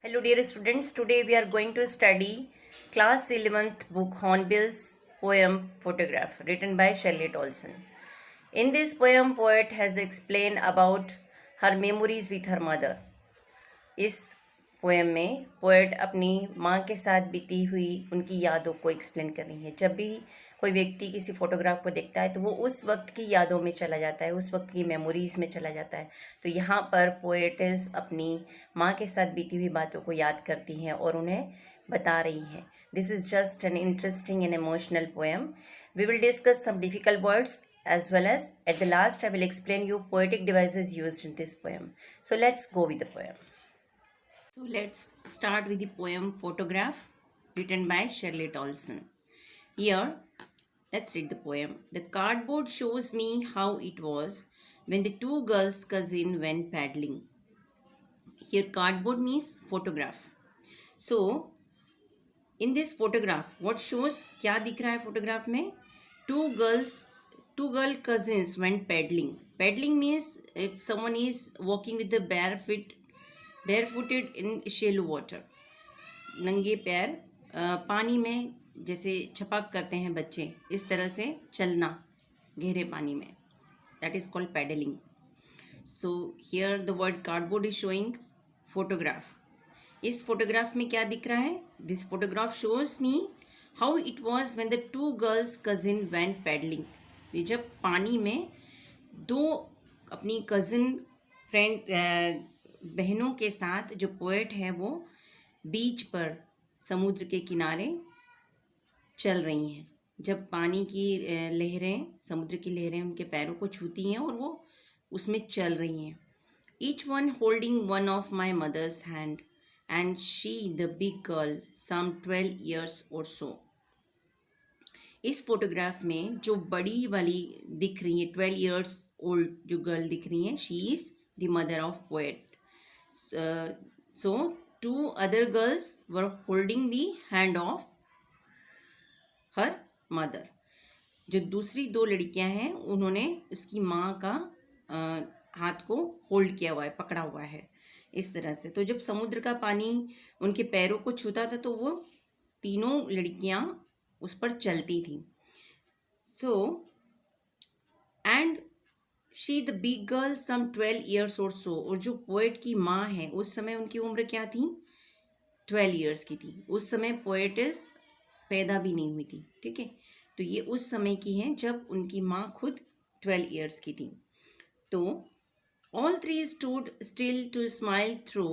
Hello dear students, today we are going to study class 11th book Hornbill's poem Photograph written by Shelley Tolson. In this poem, poet has explained about her memories with her mother. इस poem में poet अपनी माँ के साथ बीती हुई उनकी यादों को एक्सप्लेन कर रही है। जब भी कोई व्यक्ति किसी फोटोग्राफ को देखता है तो वो उस वक्त की यादों में चला जाता है, उस वक्त की मेमोरीज़ में चला जाता है। तो यहाँ पर पोएटेस अपनी माँ के साथ बीती हुई बातों को याद करती हैं और उन्हें बता रही हैं। This is just an interesting and emotional poem. We will discuss some difficult words as well as at the last I will explain you poetic devices used in this poem. So let's go with the poem. So let's start with the poem Photograph written by Shirley Tolson. Here, let's read the poem. The cardboard shows me how it was when the two girls' cousin went paddling. Here cardboard means photograph. So in this photograph, what shows? क्या दिख रहा है photograph में? Two girl cousins went paddling. Paddling means if someone is walking with the barefooted in shallow water. नंगे पैर पानी में जैसे छपाक करते हैं बच्चे, इस तरह से चलना गहरे पानी में. That is called paddling. So here the word cardboard is showing photograph. इस फोटोग्राफ में क्या दिख रहा है? This photograph shows me how it was when the two girls cousin went paddling. ये जब पानी में दो अपनी कज़न फ्रेंड बहनों के साथ जो पोएट है वो बीच पर समुद्र के किनारे चल रही हैं. जब पानी की लहरें, समुद्र की लहरें उनके पैरों को छूती हैं और वो उसमें चल रही हैं. Each one holding one of my mother's hand and she the big girl some 12 years और सो. इस फोटोग्राफ में जो बड़ी वाली दिख रही है 12 years ओल्ड जो गर्ल दिख रही है, she is the mother of poet. So two other girls were holding the hand of her mother. जो दूसरी दो लड़कियां हैं उन्होंने उसकी माँ का हाथ को होल्ड किया हुआ है, पकड़ा हुआ है इस तरह से. तो जब समुद्र का पानी उनके पैरों को छूता था तो वो तीनों लड़कियां उस पर चलती थी. So and she the big girl some 12 years और सो. और जो पोएट की माँ है उस समय उनकी उम्र क्या थी? 12 years की थी. उस समय पोएटेस पैदा भी नहीं हुई थी. ठीक है, तो ये उस समय की हैं जब उनकी माँ खुद 12 years की थी. तो all three stood still to smile through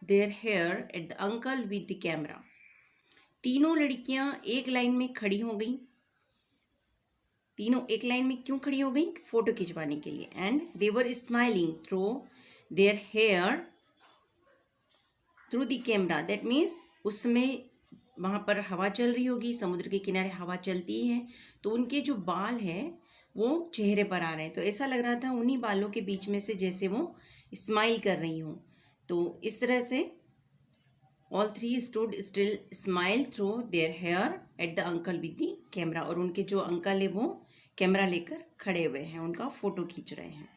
their hair at the uncle with the camera. तीनों लड़कियां एक लाइन में खड़ी हो गई. तीनों एक लाइन में क्यों खड़ी हो गई? फोटो खिंचवाने के लिए. And they were smiling through their hair through the camera. That means उसमें वहाँ पर हवा चल रही होगी, समुद्र के किनारे हवा चलती है तो उनके जो बाल हैं वो चेहरे पर आ रहे हैं. तो ऐसा लग रहा था उन्हीं बालों के बीच में से जैसे वो स्माइल कर रही हों. तो इस तरह से all three stood still smile through their hair at the uncle with the camera. और उनके जो अंकल है वो कैमरा लेकर खड़े हुए हैं, उनका फोटो खींच रहे हैं.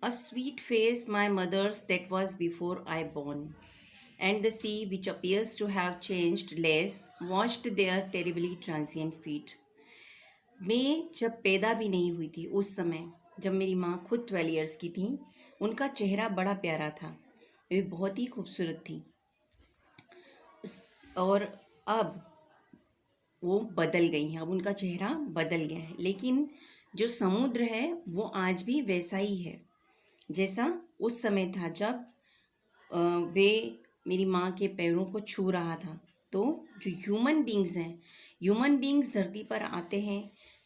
A sweet face my mother's that was before I born and the sea which appears to have changed less washed their terribly transient feet. मैं जब पैदा भी नहीं हुई थी उस समय, जब मेरी माँ खुद 12 years की थी, उनका चेहरा बड़ा प्यारा था, वे बहुत ही खूबसूरत थी. और अब वो बदल गई हैं, अब उनका चेहरा बदल गया है. लेकिन जो समुद्र है वो आज भी वैसा ही है जैसा उस समय था जब वे मेरी माँ के पैरों को छू रहा था. तो जो ह्यूमन बींग्स हैं, ह्यूमन बींग्स धरती पर आते हैं,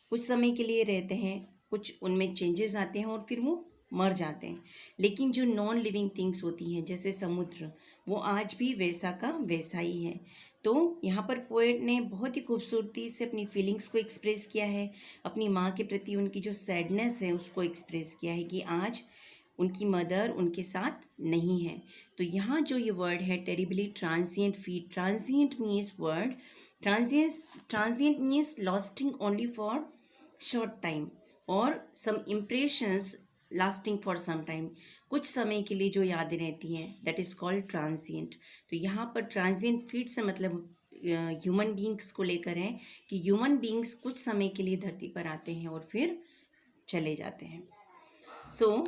कुछ समय के लिए रहते हैं, कुछ उनमें चेंजेस आते हैं और फिर वो मर जाते हैं. लेकिन जो नॉन लिविंग थिंग्स होती हैं जैसे समुद्र, वो आज भी वैसा का वैसा ही है. तो यहाँ पर पोएट ने बहुत ही खूबसूरती से अपनी फीलिंग्स को एक्सप्रेस किया है, अपनी माँ के प्रति उनकी जो सैडनेस है उसको एक्सप्रेस किया है कि आज उनकी मदर उनके साथ नहीं है. तो यहाँ जो ये वर्ड है terribly transient feet, transient means word, transient means lasting only for short time और some impressions lasting for some time, कुछ समय के लिए जो यादें रहती हैं, दैट इज़ कॉल्ड ट्रांजिएंट। तो यहाँ पर ट्रांजिएंट फीट से मतलब ह्यूमन बींग्स को लेकर है कि ह्यूमन बींग्स कुछ समय के लिए धरती पर आते हैं और फिर चले जाते हैं। So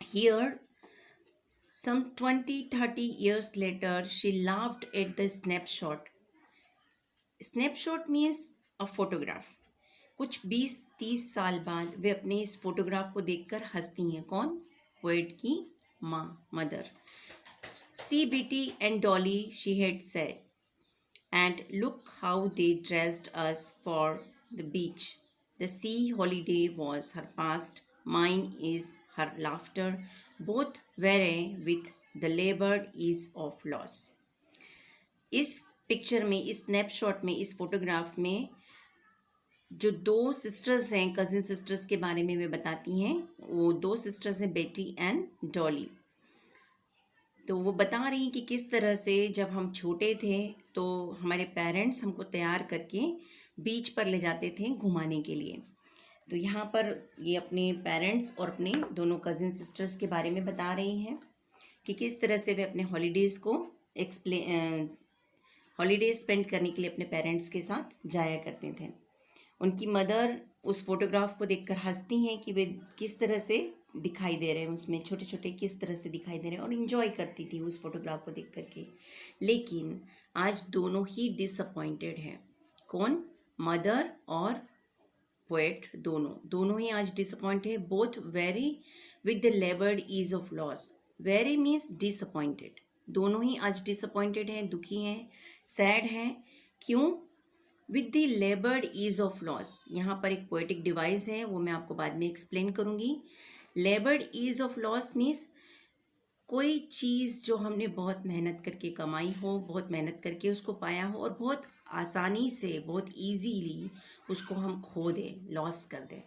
here some 20-30 years later she laughed at the snapshot. Snapshot means a photograph. कुछ 20-30 साल बाद वे अपने इस फोटोग्राफ को देखकर हंसती हैं। कौन? पोएट की माँ, mother. See Betty and Dolly, she had said, and look how they dressed us for the beach. The sea holiday was her past, mine is her laughter, both weary with the labored ease of loss. इस picture में, इस snapshot में, इस photograph में जो दो sisters हैं, cousin sisters के बारे में वे बताती हैं। वो दो सिस्टर्स हैं, बेटी एंड डॉली। तो वो बता रही हैं कि किस तरह से जब हम छोटे थे तो हमारे पेरेंट्स हमको तैयार करके बीच पर ले जाते थे घुमाने के लिए। तो यहाँ पर ये अपने पेरेंट्स और अपने दोनों कजिन सिस्टर्स के बारे में बता रही हैं कि किस तरह से वे अपने हॉलीडेज़ को हॉलीडे स्पेंड करने के लिए अपने पेरेंट्स के साथ जाया करते थे। उनकी मदर उस फोटोग्राफ को देखकर हंसती हैं कि वे किस तरह से दिखाई दे रहे हैं, उसमें छोटे छोटे किस तरह से दिखाई दे रहे हैं, और इन्जॉय करती थी उस फोटोग्राफ को देख करके। लेकिन आज दोनों ही डिसअपॉइंटेड हैं। कौन? मदर और पोएट, दोनों ही आज डिसअपॉइंटेड है। Both very with the laboured ease of loss. Very means disappointed. दोनों ही आज डिसअपॉइंटेड हैं, दुखी हैं, सैड हैं। क्यों? With the laboured ease of loss. यहाँ पर एक पोएटिक डिवाइस है, वो मैं आपको बाद में एक्सप्लेन करूँगी। Laboured ease of loss means कोई चीज़ जो हमने बहुत मेहनत करके कमाई हो, बहुत मेहनत करके उसको पाया हो, और बहुत आसानी से, बहुत इजीली उसको हम खो दें, लॉस कर दें।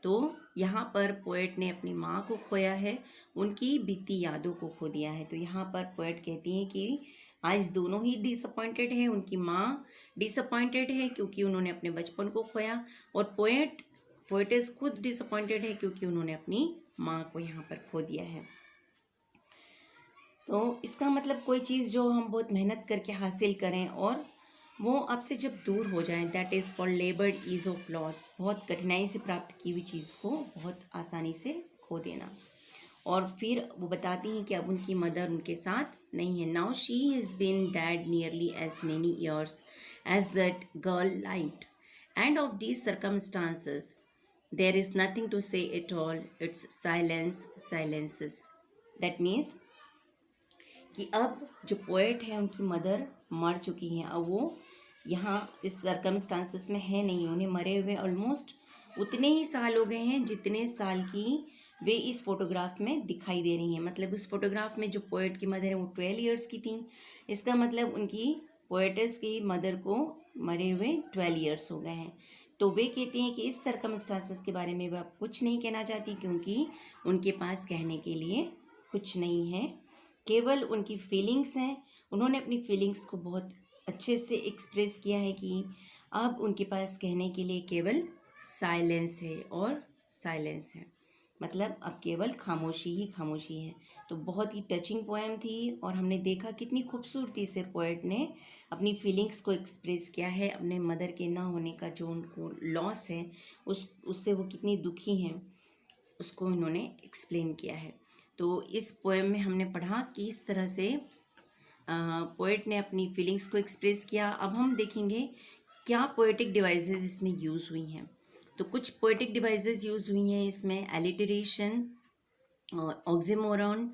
तो यहाँ पर पोएट ने अपनी माँ को खोया है, उनकी बीती यादों को खो दिया है। तो यहाँ पर पोएट कहती हैं कि आज दोनों ही डिसअपॉइंटेड हैं। उनकी माँ डिसअपॉइंटेड है क्योंकि उन्होंने अपने बचपन को खोया, और पोएटेस खुद डिसअपॉइंटेड है क्योंकि उन्होंने अपनी माँ को यहाँ पर खो दिया है। इसका मतलब कोई चीज़ जो हम बहुत मेहनत करके हासिल करें और वो आपसे जब दूर हो जाए, that is called laboured ease of loss. बहुत कठिनाई से प्राप्त की हुई चीज़ को बहुत आसानी से खो देना। और फिर वो बताती हैं कि अब उनकी मदर उनके साथ नहीं है। Now she is been dead nearly as many years as that girl lived, and of these circumstances there is nothing to say at all, it's silence silences. That means कि अब जो पोएट है, उनकी mother मर चुकी हैं। अब वो यहाँ इस सर्कमस्टांसेस में है नहीं। उन्हें मरे हुए ऑलमोस्ट उतने ही साल हो गए हैं जितने साल की वे इस फोटोग्राफ में दिखाई दे रही हैं। मतलब उस फोटोग्राफ में जो पोएट की मदर है वो 12 ईयर्स की थी। इसका मतलब उनकी पोएटस की मदर को मरे हुए 12 ईयर्स हो गए हैं। तो वे कहती हैं कि इस सर्कमस्टांसेस के बारे में वह कुछ नहीं कहना चाहती क्योंकि उनके पास कहने के लिए कुछ नहीं है, केवल उनकी फीलिंग्स हैं। उन्होंने अपनी फीलिंग्स को बहुत अच्छे से एक्सप्रेस किया है कि अब उनके पास कहने के लिए केवल साइलेंस है, और साइलेंस है मतलब अब केवल खामोशी ही खामोशी है। तो बहुत ही टचिंग पोएम थी, और हमने देखा कितनी खूबसूरती से पोएट ने अपनी फीलिंग्स को एक्सप्रेस किया है। अपने मदर के ना होने का जो उनको लॉस है उससे वो कितनी दुखी हैं, उसको इन्होंने एक्सप्लेन किया है। तो इस पोएम में हमने पढ़ा कि इस तरह से पोएट ने अपनी फीलिंग्स को एक्सप्रेस किया। अब हम देखेंगे क्या पोएटिक डिवाइसेस इसमें यूज़ हुई हैं। तो कुछ पोएटिक डिवाइसेस यूज़ हुई हैं इसमें: alliteration, oxymoron,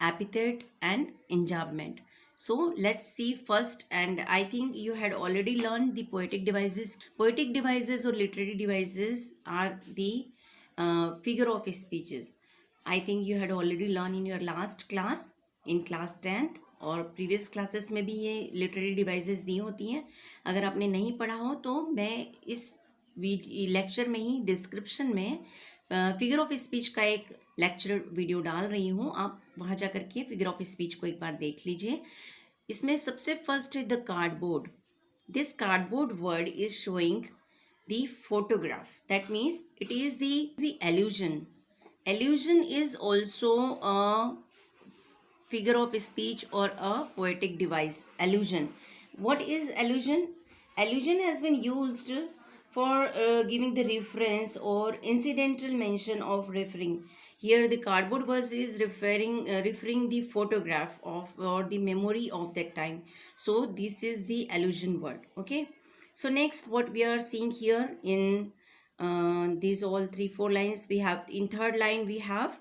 epithet and enjambment. So let's see first, and I think you had already learned the poetic devices. Poetic devices or literary devices are the figure of speeches. I think you had already learned in your last class, in class 10th, और previous classes में भी ये literary devices दी होती हैं। अगर आपने नहीं पढ़ा हो तो मैं इस लेक्चर में ही डिस्क्रिप्शन में फिगर ऑफ स्पीच का एक लेक्चर वीडियो डाल रही हूँ, आप वहाँ जा करके फिगर ऑफ स्पीच को एक बार देख लीजिए। इसमें सबसे फर्स्ट है the cardboard. This cardboard word is showing the photograph, that means it is the allusion Allusion is also a figure of speech or a poetic device. Allusion. What is allusion? Allusion has been used for giving the reference or incidental mention of referring. Here, the cardboard verse is referring the photograph of or the memory of that time. So this is the allusion word. Okay. So next, what we are seeing here in these all 3-4 lines, we have in third line we have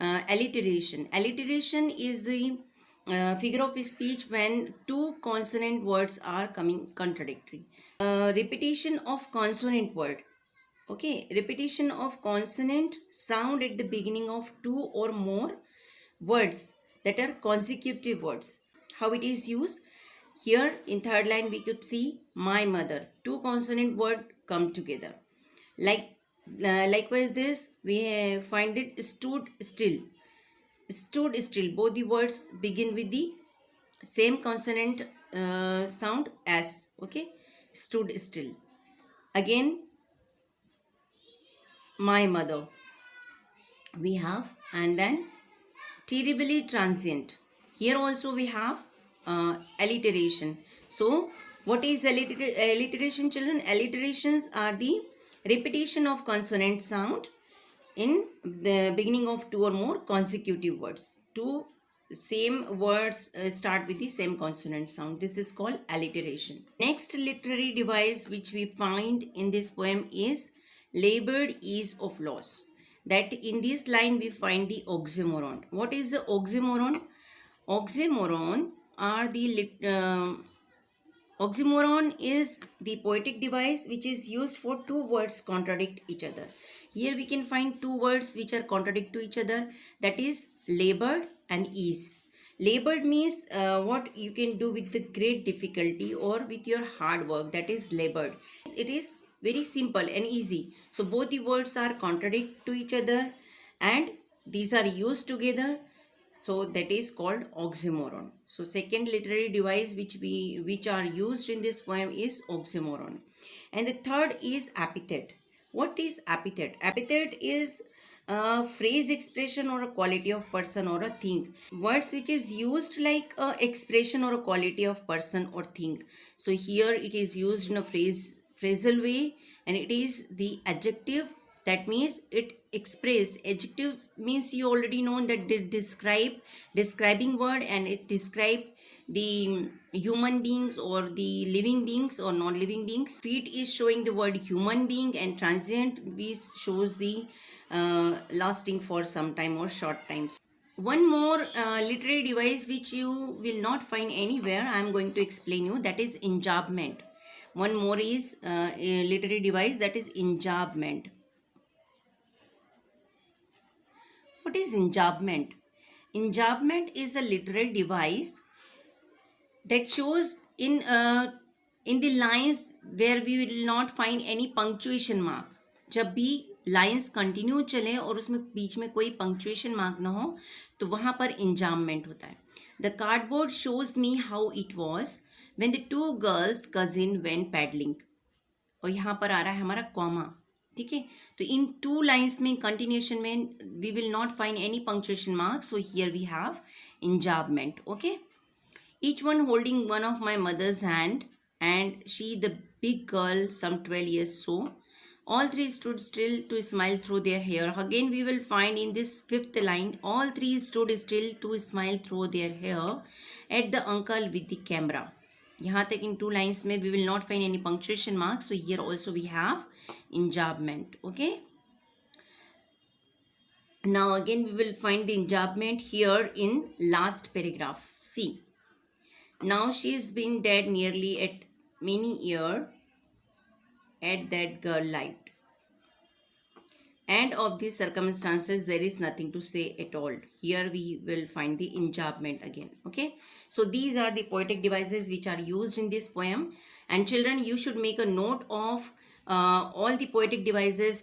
alliteration. Alliteration is the figure of speech when two consonant words are coming contradictory. Repetition of consonant word. Okay, repetition of consonant sound at the beginning of two or more words that are consecutive words. How it is used? Here in third line we could see my mother. Two consonant word come together. Likewise this we find it stood still. Stood still. Both the words begin with the same consonant sound as. Okay, stood still. Again, my mother we have, and then terribly transient. Here also we have alliteration. So what is alliteration, children? Alliterations are the repetition of consonant sound in the beginning of two or more consecutive words. Two same words start with the same consonant sound. This is called alliteration. Next literary device which we find in this poem is labored ease of loss. That in this line we find the oxymoron. What is the oxymoron? Oxymoron are the oxymoron is the poetic device which is used for two words contradict each other. Here we can find two words which are contradict to each other, that is labored and ease. Labored means what you can do with the great difficulty or with your hard work, that is labored. It is very simple and easy. So both the words are contradict to each other and these are used together. So that is called oxymoron. So second literary device which are used in this poem is oxymoron. And the third is epithet. What is epithet? Epithet is a phrase, expression or a quality of person or a thing. Words which is used like a expression or a quality of person or thing. So here it is used in a phrasal way, and it is the adjective. That means it express. Adjective means you already know that they describing word, and it describe the human beings or the living beings or non-living beings. Feet is showing the word human being, and transient shows the lasting for some time or short times. One more literary device which you will not find anywhere, I am going to explain you, that is enjambment. One more is a literary device, that is enjambment. What is enjambment? Enjambment is a literary device that shows in the lines where we will not find any punctuation mark. जब भी lines continue चले और उसमें बीच में कोई punctuation mark ना हो तो वहाँ पर इंजाममेंट होता है. The cardboard shows me how it was when the two girls cousin went paddling. और यहाँ पर आ रहा है हमारा कॉमा. ठीक है, तो इन टू लाइन्स में कंटिन्यूशन में we will not find any punctuation mark. So here we have enjambment. Okay, each one holding one of my mother's hand, and she the big girl some 12 years so. All three stood still to smile through their hair. Again we will find in this fifth line, all three stood still to smile through their hair at the uncle with the camera. यहाँ तक in two lines में we will not find any punctuation marks. So here also we have enjambment. Okay, now again we will find the enjambment here in last paragraph. See, now she's been dead nearly at many year at that girl light. And of these circumstances there is nothing to say at all. Here we will find the enjambment again. Okay, so these are the poetic devices which are used in this poem. And children, you should make a note of all the poetic devices